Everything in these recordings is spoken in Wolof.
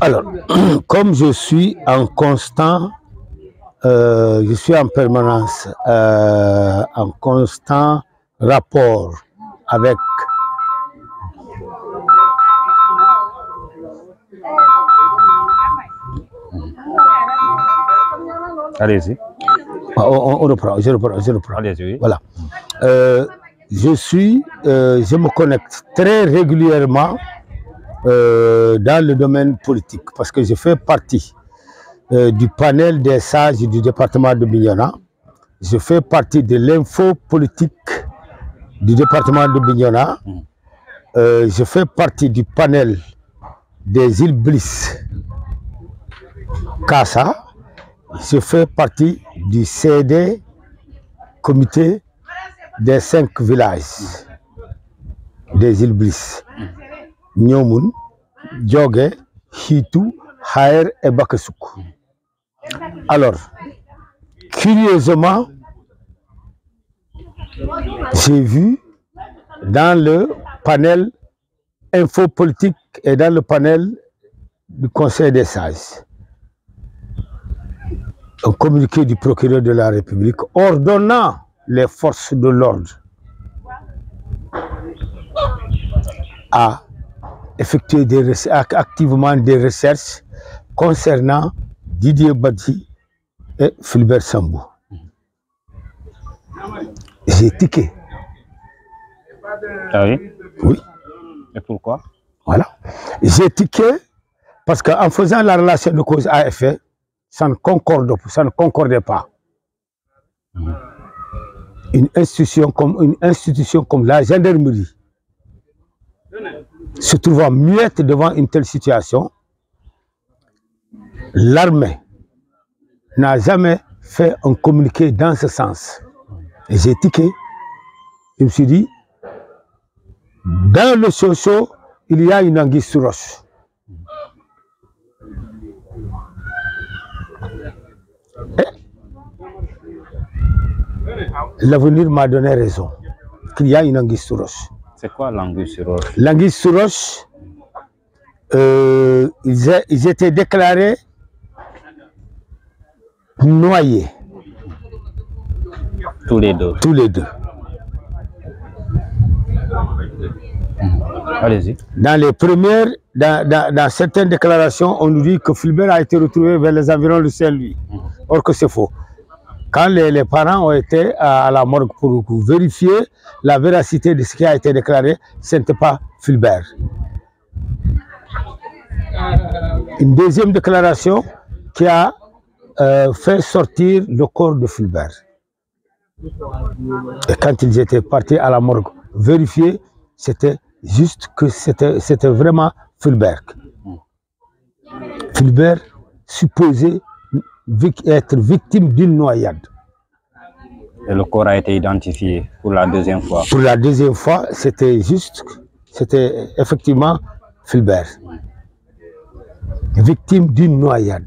Alors, comme je suis en constant, je suis en permanence, en constant rapport avec Allez-y. on reprend, je reprends. Allez-y, oui. Voilà. Je me connecte très régulièrement dans le domaine politique parce que je fais partie du panel des sages du département de Bignona. Je fais partie de l'info politique du département de Bignona. Je fais partie du panel des îles Bliss Kassa. Je fais partie du CD, comité des 5 villages des îles Bliss. Nyomun, Djogé, Hitu, Haer et Bakassouk. Alors, curieusement, j'ai vu dans le panel infopolitique et dans le panel du Conseil des sages un communiqué du procureur de la République ordonnant les forces de l'ordre à effectuer activement des recherches concernant Didier Badji et Fulbert Sambou. J'ai tiqué. Ah oui? Oui. Et pourquoi? Voilà. J'ai tiqué parce qu'en faisant la relation de cause à effet, ça ne concordait pas. Une institution comme la gendarmerie se trouvant muette devant une telle situation, l'armée n'a jamais fait un communiqué dans ce sens. Et j'ai tiqué. Je me suis dit, dans le Soso, il y a une anguille sous roche. L'avenir m'a donné raison, qu'il y a une anguille sous roche. C'est quoi l'anguille sur roche? L'anguille sous roche, ils étaient déclarés noyés. Tous les deux. Tous les deux. Allez-y. Dans les premières, dans certaines déclarations, on nous dit que Fulbert a été retrouvé vers les environs de Saint-Louis. Or que c'est faux. Quand les parents ont été à la morgue pour vérifier la véracité de ce qui a été déclaré, ce n'était pas Fulbert. Une deuxième déclaration qui a fait sortir le corps de Fulbert. Et quand ils étaient partis à la morgue vérifier, c'était juste que c'était vraiment Fulbert. Fulbert supposé être victime d'une noyade. Et le corps a été identifié pour la deuxième fois. Pour la deuxième fois, c'était effectivement Fulbert. Victime d'une noyade.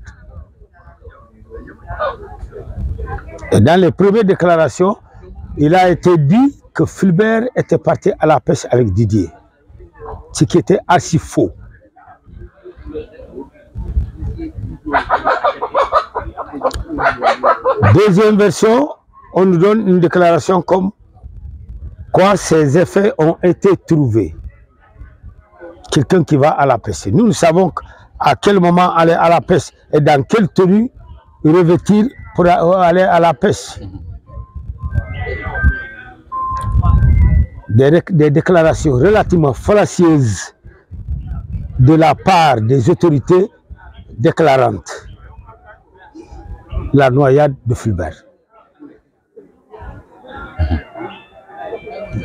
Et dans les premières déclarations, il a été dit que Fulbert était parti à la pêche avec Didier. Ce qui était archi faux. Deuxième version, on nous donne une déclaration comme quoi ces effets ont été trouvés. Quelqu'un qui va à la pêche. Nous savons à quel moment aller à la pêche et dans quelle tenue revêtir pour aller à la pêche. Des déclarations relativement fallacieuses de la part des autorités déclarantes la noyade de Fulbert.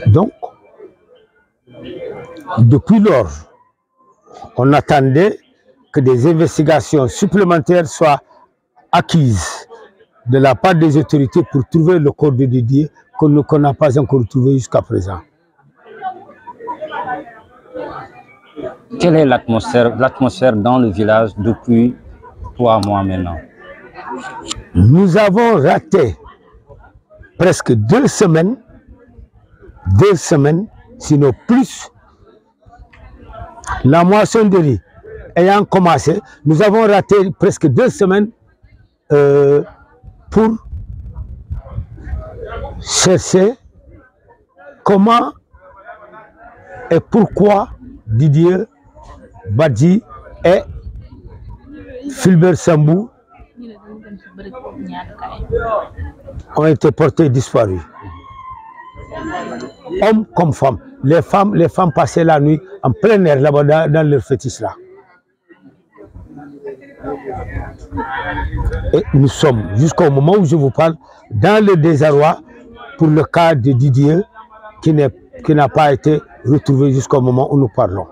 Donc, depuis lors, on attendait que des investigations supplémentaires soient acquises de la part des autorités pour trouver le corps de Didier qu'on n'a pas encore trouvé jusqu'à présent. Quelle est l'atmosphère dans le village depuis 3 mois maintenant? Nous avons raté presque 2 semaines, sinon plus, la moisson de riz ayant commencé, nous avons raté presque 2 semaines pour chercher comment et pourquoi Didier Badji et Fulbert Sambou ont été portés disparus. Hommes comme femmes. Les femmes passaient la nuit en plein air là-bas dans leur fétiche là. Et nous sommes, jusqu'au moment où je vous parle, dans le désarroi pour le cas de Didier qui n'a pas été retrouvé jusqu'au moment où nous parlons.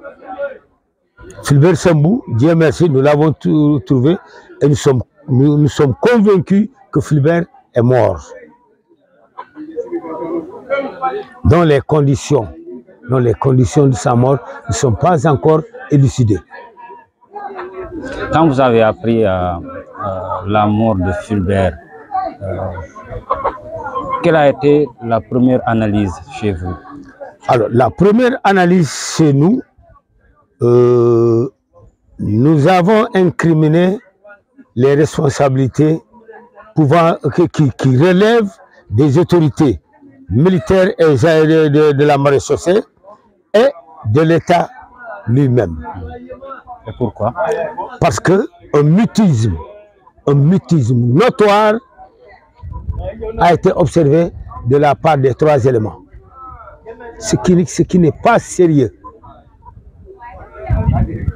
Fulbert Sambou, Dieu merci, nous l'avons trouvé et nous sommes convaincus que Fulbert est mort. Dans les conditions de sa mort ne sont pas encore élucidées. Quand vous avez appris la mort de Fulbert, quelle a été la première analyse chez vous? Alors, la première analyse chez nous, nous avons incriminé les responsabilités qui relèvent des autorités militaires et de la maréchaussée et de l'État lui-même. Et pourquoi? Parce qu'un mutisme notoire a été observé de la part des 3 éléments. Ce qui n'est pas sérieux.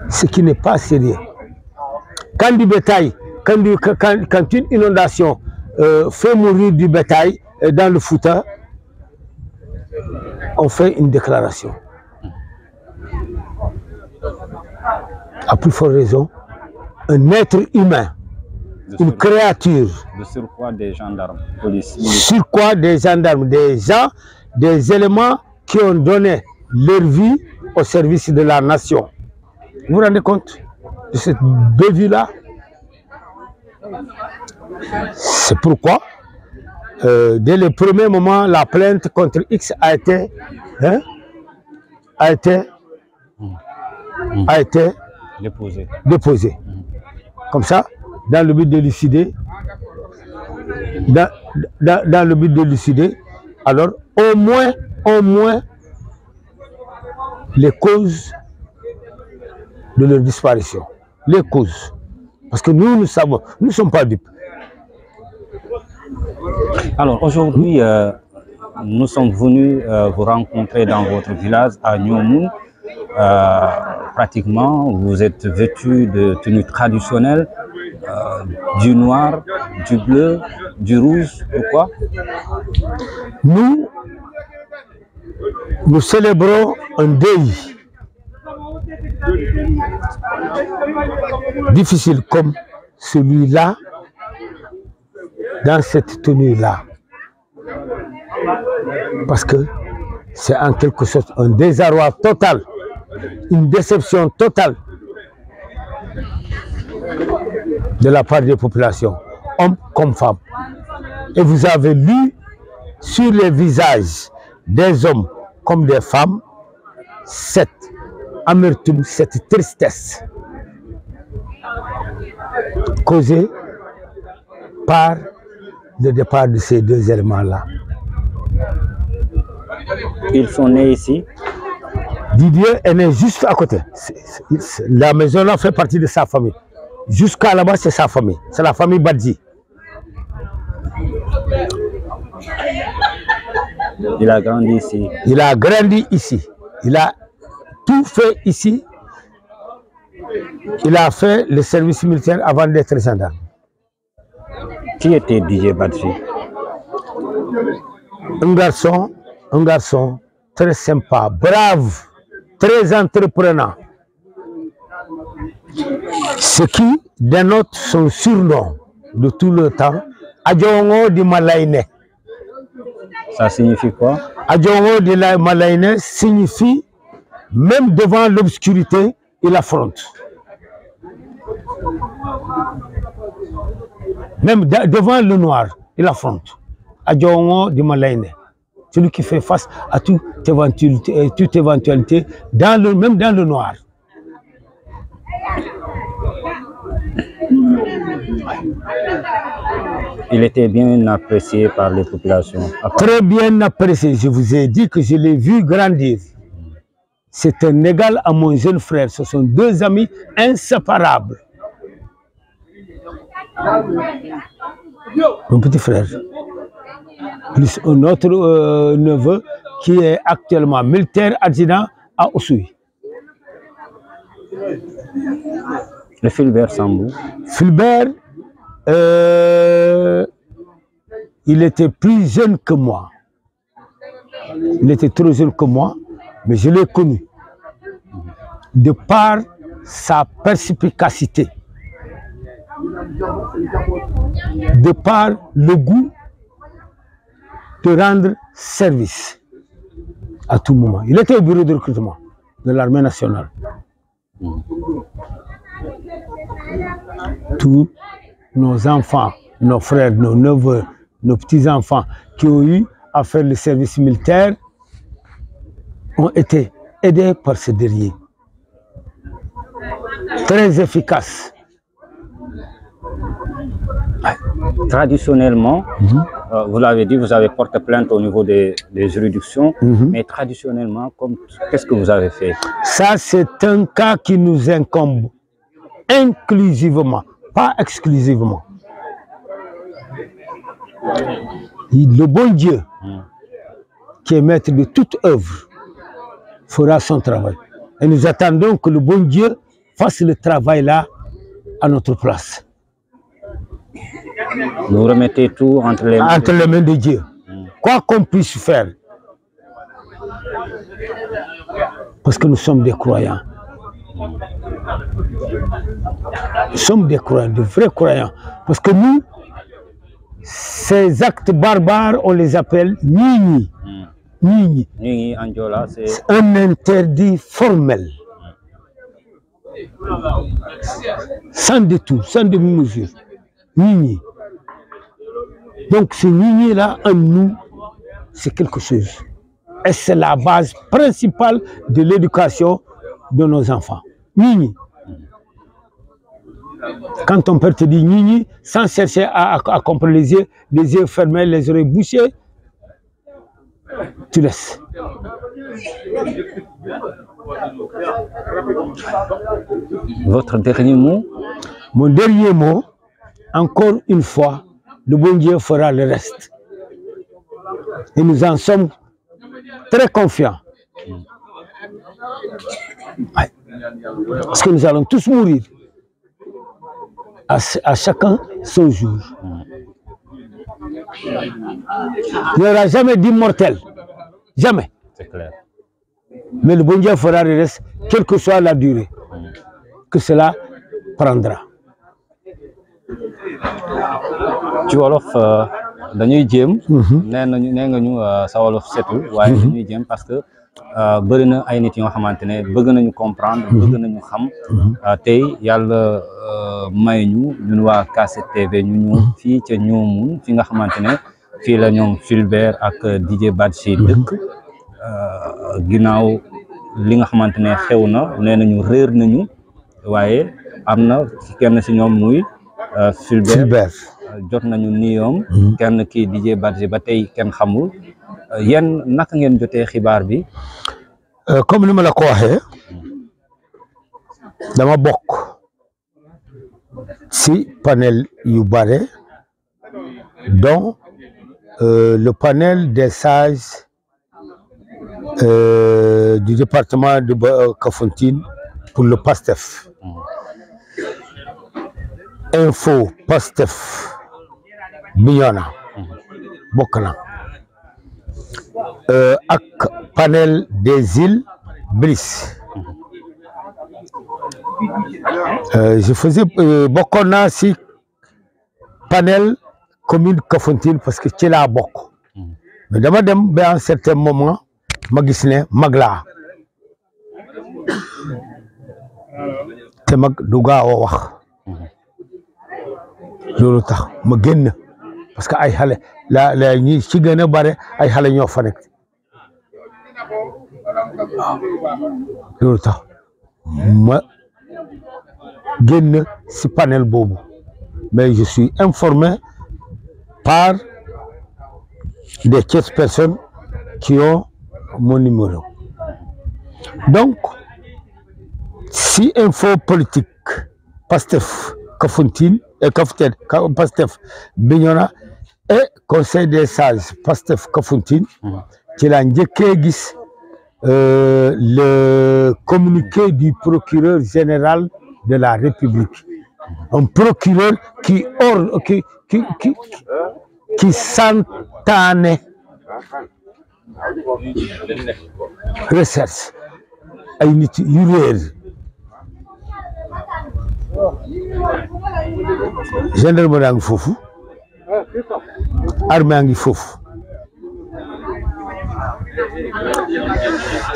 Ce qui n'est pas sérieux. Quand du bétail, quand une inondation fait mourir du bétail dans le Fouta, on fait une déclaration. À plus forte raison, un être humain, une créature. De surcroît des gendarmes, policiers. Surcroît des gendarmes, des gens, des éléments qui ont donné leur vie au service de la nation. Vous vous rendez compte de cette bévue-là? C'est pourquoi, dès le premier moment, la plainte contre X a été déposée. Comme ça, dans le but de l'élucider, alors au moins les causes de leur disparition. Les causes. Parce que nous savons, nous ne sommes pas dupes. Alors aujourd'hui, nous sommes venus vous rencontrer dans votre village à Nyomou. Pratiquement, vous êtes vêtus de tenues traditionnelles, du noir, du bleu, du rouge. Pourquoi? Nous célébrons un deuil difficile comme celui-là, dans cette tenue-là. Parce que c'est en quelque sorte un désarroi total, une déception totale de la part des populations, hommes comme femmes. Et vous avez lu sur les visages des hommes comme des femmes cette amertume, cette tristesse causée par le départ de ces 2 éléments-là. Ils sont nés ici? Didier est né juste à côté. La maison-là fait partie de sa famille. Jusqu'à là-bas, c'est sa famille. C'est la famille Badji. Il a grandi ici? Il a grandi ici. Il a tout fait ici. Il a fait le service militaire avant d'être gendarme. Qui était Didier Badji? Un garçon très sympa, brave, très entreprenant. Ce qui dénote son surnom de tout le temps, Adjongo di Malaine. Ça signifie quoi? Adjongo di Malaine signifie même devant l'obscurité, il affronte. Même devant le noir, il affronte. Adjongo di Malaine. Celui qui fait face à toute éventualité même dans le noir. Il était bien apprécié par les populations. Très bien apprécié. Je vous ai dit que je l'ai vu grandir. C'est un égal à mon jeune frère. Ce sont deux amis inséparables. Mon petit frère, plus un autre neveu qui est actuellement militaire adjudant à Oussouye. Le Fulbert Sambou. Fulbert, il était plus jeune que moi. Il était trop jeune que moi, mais je l'ai connu. De par sa perspicacité, de par le goût de rendre service à tout moment. Il était au bureau de recrutement de l'armée nationale. Tous nos enfants, nos frères, nos neveux, nos petits-enfants qui ont eu à faire le service militaire ont été aidés par ce dernier. Très efficace. Traditionnellement, vous l'avez dit, vous avez porté plainte au niveau des juridictions, mais traditionnellement, qu'est-ce que vous avez fait? Ça, c'est un cas qui nous incombe inclusivement, pas exclusivement. Le bon Dieu, qui est maître de toute œuvre, fera son travail. Et nous attendons que le bon Dieu fasse le travail là à notre place. Vous remettez tout entre les mains de Dieu. Quoi qu'on puisse faire. Parce que nous sommes des croyants. Nous sommes des croyants, de vrais croyants. Parce que nous, ces actes barbares, on les appelle Nini. Nini. Nini Anjola, c'est un interdit formel. Sans détour, sans demi-mesure. Nini. Donc ce Nini-là, en nous, c'est quelque chose. Et c'est la base principale de l'éducation de nos enfants. Nini. Quand ton père te dit Nini, sans chercher à comprendre les yeux fermés, les oreilles bouchées, tu laisses. Votre dernier mot? Mon dernier mot, encore une fois, le bon Dieu fera le reste. Et nous en sommes très confiants. Ouais. Parce que nous allons tous mourir. À chacun son jour. Il n'y aura jamais d'immortel. Jamais. C'est clair. Mais le bon Dieu fera le reste, quelle que soit la durée que cela prendra. ci wolof dañuy jéem. nee nga ñu sa wolof setul waaye dañuy jéem parce que bëri na ay nit yoo xamante ne bëgg nañu comprendre. bëgg nañu xam. tey yàlla may ñu ñun waa K7TV ñu ñëw fii ca Ñoomun fi nga xamante ne fii la ñoom Fulbert ak DJ Badji dëkk ginnaaw li nga xamante ne xew na nee nañu réer nañu waaye am na kenn si ñoom muy Fulbert jot nañu niyoom kenn kii DJ Badji ba tey kenn xamul yéen naka ngeen jotee xibaar bi. Comme ni ma la ko waxee dama bokk si panel yu bare dont le panel des sages du département de Kafountine pour le PASTEF. Info PASTEF Bignona bokk na ak panel des îles Brice. Je faisais bokkoon naa si panel commune Kafountine parce que ci laa bokk mais dama dem ba un certain moment ma gis ne mag laa te mag du gaaw a wax loolu tax ma génn parce que ay xale la ñi ci gën a bare ay xale ñoo fa nekk loolu tax ma génn si panel boobu mais je suis informé par des tierces personnes qui ont mon numéro. Donc, si info politique, Pastef Kafountine et Pastef Bignona et conseil des sages Pastef Kafountine, qui l'a le communiqué du procureur général de la République. Un procureur qui s'entane recherche ay nit yu réer gendarmerie ngi foofu armée ngi foofu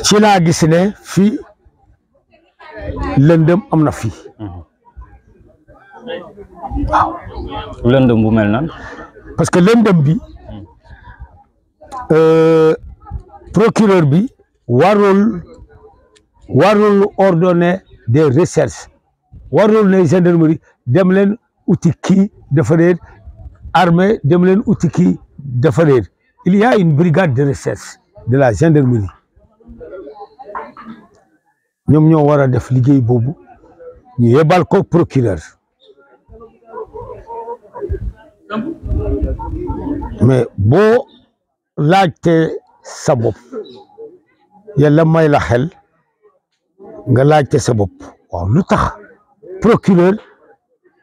ci laa gis ne fii lëndëm am na fii waaw lëndëm bu mel nan parce que lëndëm bi procureur bi warul ordonner des recherches warul ne gendarmerie dem leen uti kii dafa réer armée dem leen uti kii dafa réer il y a une brigade de recherche de la gendarmerie ñoom ñoo war a def liggéey boobu ñu yebal ko procureur mais boo laajte sa bopp yàlla may la xel nga laajte sa bopp waaw lu tax procureur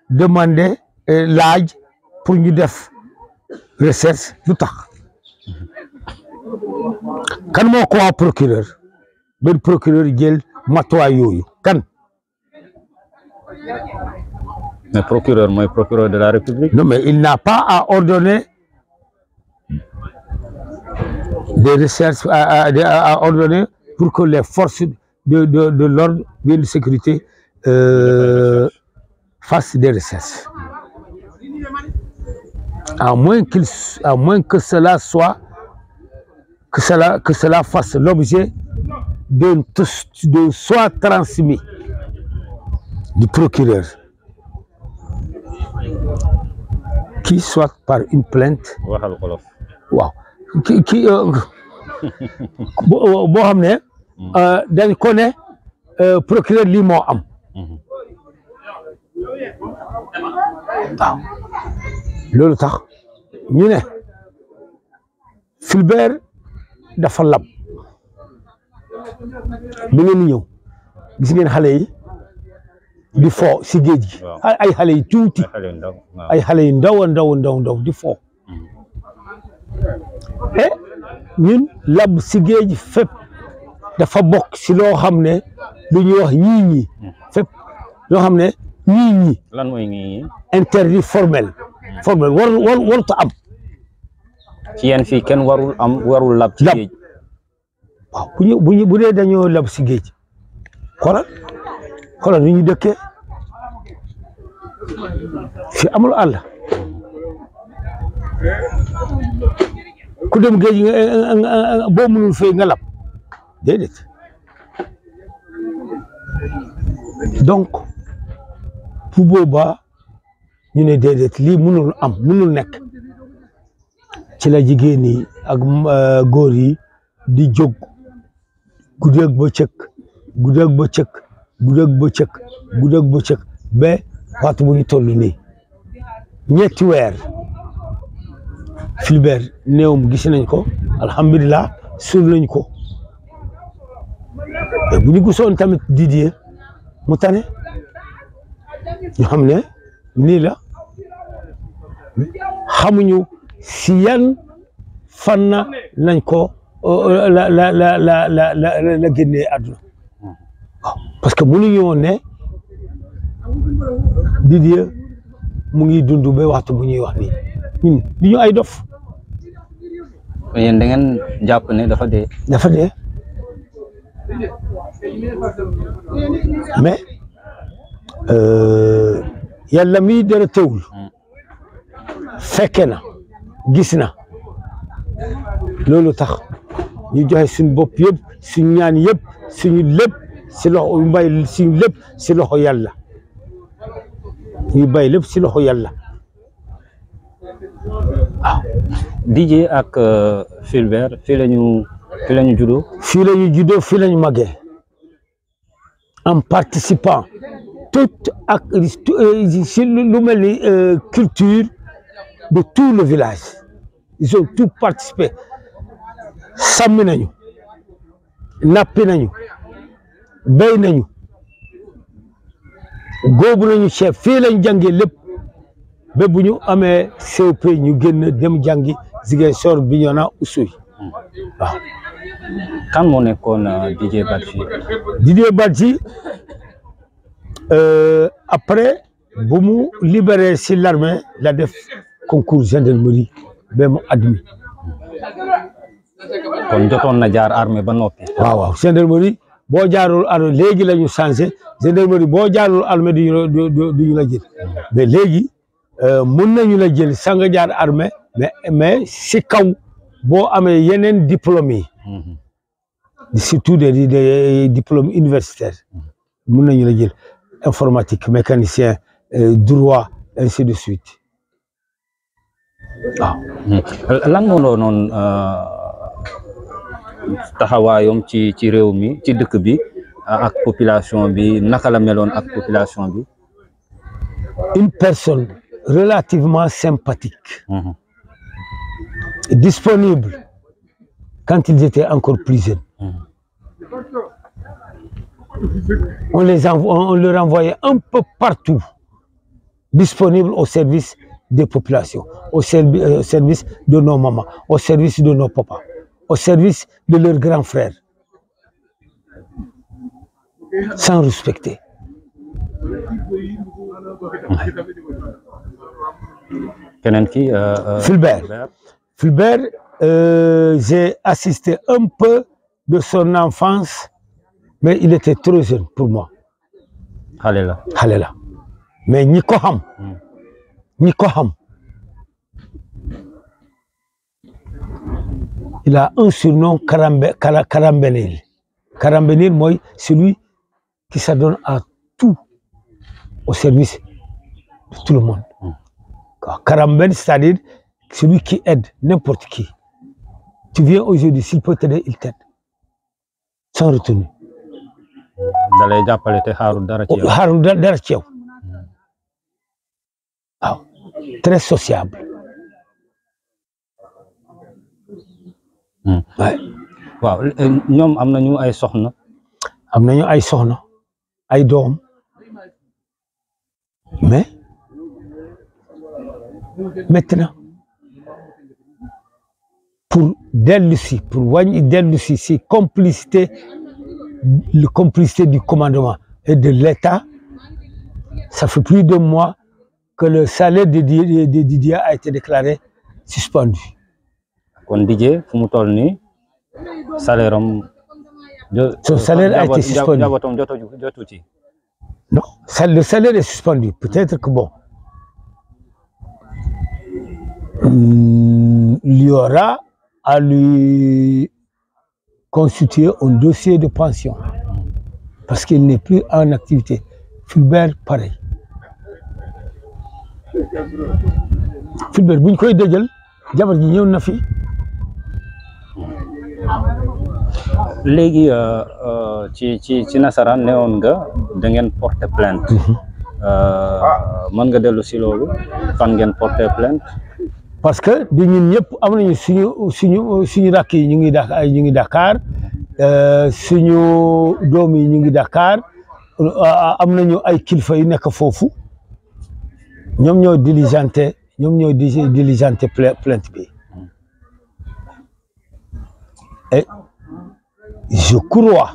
demandé laaj pour ñu def recherche lu tax kan moo ko wax procureur benn procureur jël matuwaay yooyu kan. Mais procureur mooy procureur de la République. Non, mais il n'a pas à ordonner des recherches, à ordonner pour que les forces de l'ordre et de sécurité fassent des recherches. À moins que cela soit, que cela fasse l'objet d'un soit transmis du procureur, qui soit par une plainte. Waaw ki boo xam ne dañ ko ne procureur lii moo am waaw loolu tax ñu ne Fulbert dafa lab bi ngeen ñëw gis ngeen xale yi di fo si géej gi ay xale yi tuuti ay xale yi ndaw di fo et ñun lab si géej fépp dafa bokk si loo xam ne lu ñuy wax ñii fépp loo xam ne ñii lan mooy ñii interdit formel warut a am ci yéen fii kenn warul lab ci géej waaw bu dee dañoo lab si géej xoolal ni ñu dëkkee fi amul àll ku dem géej boo mënul fay nga lab déedéet donc bu boobaa ñu ne déedéet lii mënul nekk ci la jigéen ñi ak góor yi di jóg guddeeg bëccëg ba waxtu bu ñu toll nii ñetti weer Fulbert néewum gis nañ ko alhamdulilah suul nañ ko mais bu ñu gisoon tamit Didier mu tane ñu xam ne nii la xamuñu si yan fan lañ ko la génnee àdduna waaw parce que mënuñu woon ne Didier mu ngi dund ba waxtu bu ñuy wax nii ñun du ñu ay dof. yéen da ngeen jàpp ne dafa dee. Mais yàlla mi dara teewul fekke na gis na loolu tax ñu joxe suñu bopp yëpp suñu ñaan yëpp suñu lépp si loxo mbay suñu lépp si loxo yàlla ñu bay lépp si loxo yàlla DJ ak Fulbert fii la ñu juddoo. fii la ñu juddoo fii la ñu màggee en participant tout ak si lu mel ni culture de tout le village ils ont tout participé sàmmi nañu nappi nañu béy nañu góobu nañu ceeb fii lañ jàngee lépp ba bu ñu amee COP ñu génn dem jàngi Ziguinchor Bignona Oussouye waaw. kan moo nekkoon DJ Badji. DJ Badji après bu mu libéré si l'armée la def concours gendarmerie ba mu admis. kon jotoon na jaar armée ba noppi. waaw gendarmerie boo jaarul armée léegi la ñu changé gendarmerie boo jaarul armée duñu la jël mais léegi mun nañu la jël sa nga jaar armée mais si kaw boo amee yeneen diplôme yi surtout des diplômes universitaires mun nañu la jël informatique mécanicien droit ainsi de suite waaw. lan moo doonoon taxawaayam ci réew mi ci dëkk bi ak population bi naka la meloon ak population bi. une personne relativement sympathique. Disponible quand ils étaient encore plus jeunes. On leur envoyait un peu partout, disponible au service des populations, au service de nos mamans, au service de nos papas, au service de leurs grands frères, sans respecter. Keneen ki Fulbert, j'ai assisté un peu de son enfance, mais il était trop jeune pour moi. xale la mais ñi ko xam il a un surnom Karambenil. Karambenil mooy celui qui s'adonne à tout au service de tout le monde. Karamben, c'est-à-dire celui qui aide n'importe qui. Tu viens aujourd'hui, s'il peut t'aider, il t'aide. Sans retenue. dalay jàppale te xaarul dara ci yow. xaarul dara ci yow. waaw très sociable. waaw ñoom am nañu ay soxna. ay doom mais maintenant pour wàññi dellu si complicité du commandement et de l'État, ça fait plus de mois que le salaire de Didier a été déclaré suspendu. kon Didier fu mu toll nii salaire am. Son salaire a été suspendu. Non, le salaire est suspendu. Peut-être que bon, il y aura à lui constituer un dossier de pension parce qu'il n'est plus en activité. Fulbert, pareil. Fulbert, bu ñu koy dëjal jabar ji ñëw na fi. léegi ci nasaraan newoon nga da ngeen porter plainte. mën nga dellu si loolu fan ngeen porter plainte. parce que di ñun ñëpp am nañu suñu rakk yi ñu ngi Dakar suñu doom yi ñu ngi Dakar am nañu ay kilifa yu nekk foofu ñoom ñoo diligenté plainte bi et je crois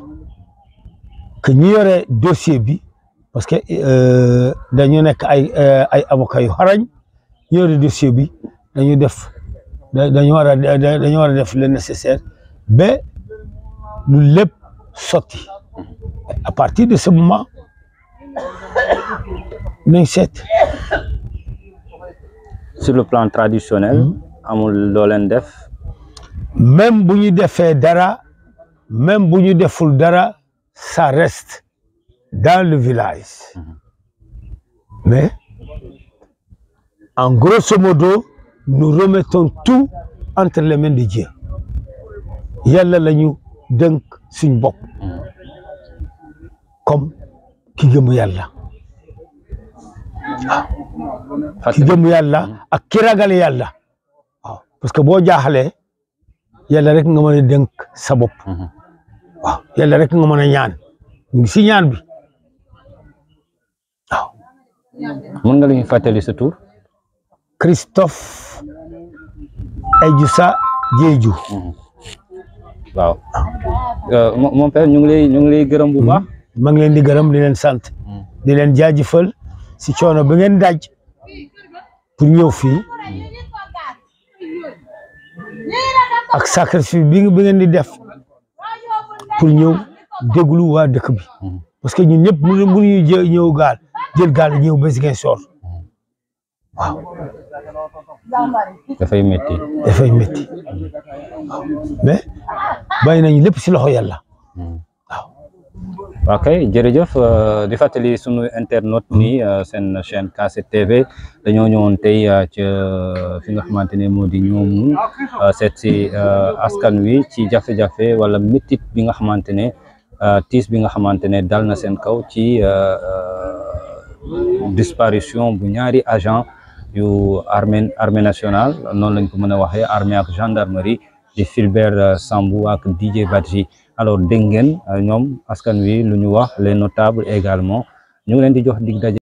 que ñi yore dossier bi parce que dañu nekk ay avocats yu xarañ ñi yore dossier bi dañu war a def le nécessaire ba lu lépp sotti à partir de ce moment nañ seet. sur le plan traditionnel. amul loo leen def. même bu ñu defee dara même bu ñu deful dara ça reste dans le village mais en grosso modo nous remettons tout entre les mains de Dieu yàlla la ñu dënk suñ bopp comme ki gëm yàlla waaw ki gëm yàlla ak ki ragal yàlla waaw parce que boo jaaxalee yàlla rek nga mën a dënk sa bopp waaw yàlla rek nga mën a ñaan si ñaan bi waaw. mën nga lu ñu fàttali sa tur. Christophe Eidjoussa Diédhiou. waaw mon père ñu ngi lay gërëm bu baax. maa ngi leen di gërëm di leen sant. di leen jaajëfal si coono bi ngeen daj pour ñëw fii ak sacrifice bi ngeen di def pour ñëw déglu waa dëkk bi parce que ñun ñëpp mënuñu ñëw gaal jël gaal ñëw ba Ziguinchor waaw. dafay métti. dafay métti mais bàyyi nañu lépp si loxo yàlla waaw. ok jërëjëf di fàttali sunu internaute ni seen chaîne K7TV dañoo ñëwoon tey ca fi nga xamante ne moo di ñoomu seet si askan wi ci jafe-jafe wala métit bi nga xamante ne tiis bi nga xamante ne dal na seen kaw ci disparition bu ñaari agent yu armée nationale noonu lañ ko mën a waxee armée ak gendarmerie di Fulbert Sambou ak Didier Badji. alors dégg ngeen ñoom askan wi lu ñu wax les notables également ñu ngi leen di jox dig daje